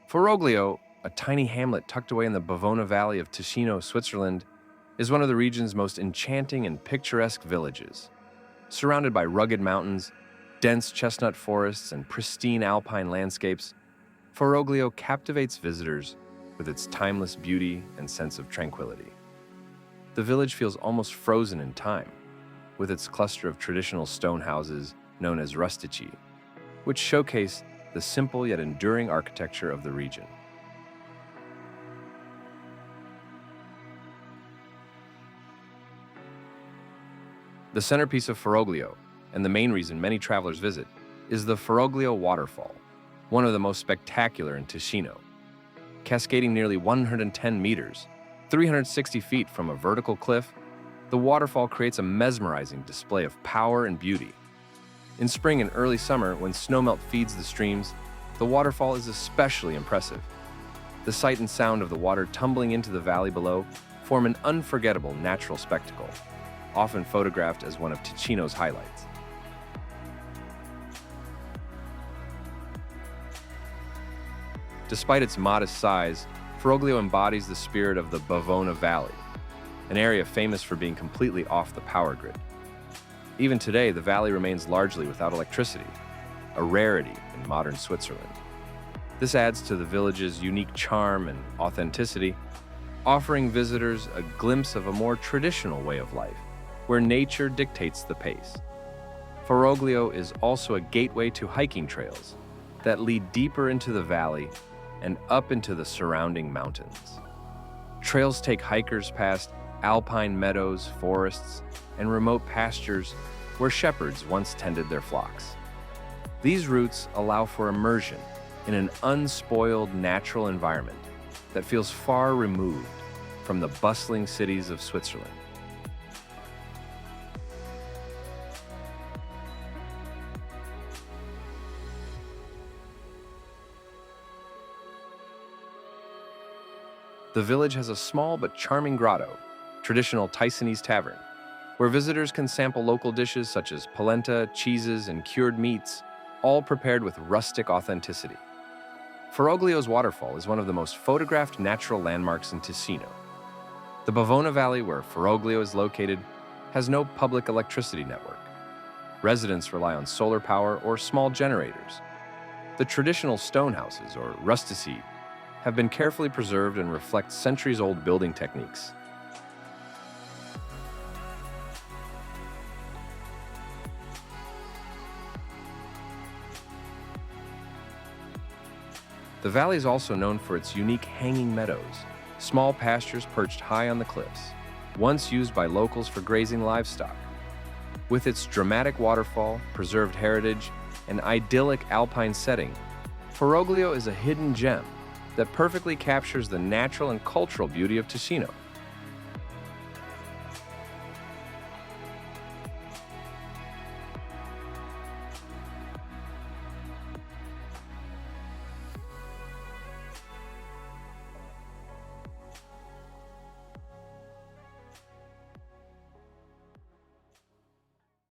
Foroglio, a tiny hamlet tucked away in the Bavona Valley of Ticino, Switzerland, is one of the region's most enchanting and picturesque villages. Surrounded by rugged mountains, dense chestnut forests, and pristine alpine landscapes, Foroglio captivates visitors with its timeless beauty and sense of tranquility. The village feels almost frozen in time, with its cluster of traditional stone houses known as rustici, which showcase the simple yet enduring architecture of the region. The centerpiece of Foroglio, and the main reason many travelers visit, is the Foroglio waterfall, one of the most spectacular in Ticino. Cascading nearly 110 meters, 360 feet from a vertical cliff, the waterfall creates a mesmerizing display of power and beauty. In spring and early summer, when snowmelt feeds the streams, the waterfall is especially impressive. The sight and sound of the water tumbling into the valley below form an unforgettable natural spectacle, often photographed as one of Ticino's highlights. Despite its modest size, Foroglio embodies the spirit of the Bavona Valley, an area famous for being completely off the power grid. Even today, the valley remains largely without electricity, a rarity in modern Switzerland. This adds to the village's unique charm and authenticity, offering visitors a glimpse of a more traditional way of life, where nature dictates the pace. Foroglio is also a gateway to hiking trails that lead deeper into the valley and up into the surrounding mountains. Trails take hikers past alpine meadows, forests, and remote pastures where shepherds once tended their flocks. These routes allow for immersion in an unspoiled natural environment that feels far removed from the bustling cities of Switzerland. The village has a small but charming grotto, traditional Tysonese tavern, where visitors can sample local dishes such as polenta, cheeses, and cured meats, all prepared with rustic authenticity. Foroglio's waterfall is one of the most photographed natural landmarks in Ticino. The Bavona Valley, where Foroglio is located, has no public electricity network. Residents rely on solar power or small generators. The traditional stone houses, or rustici, have been carefully preserved and reflect centuries-old building techniques. The valley is also known for its unique hanging meadows, small pastures perched high on the cliffs, once used by locals for grazing livestock. With its dramatic waterfall, preserved heritage, and idyllic alpine setting, Foroglio is a hidden gem that perfectly captures the natural and cultural beauty of Ticino.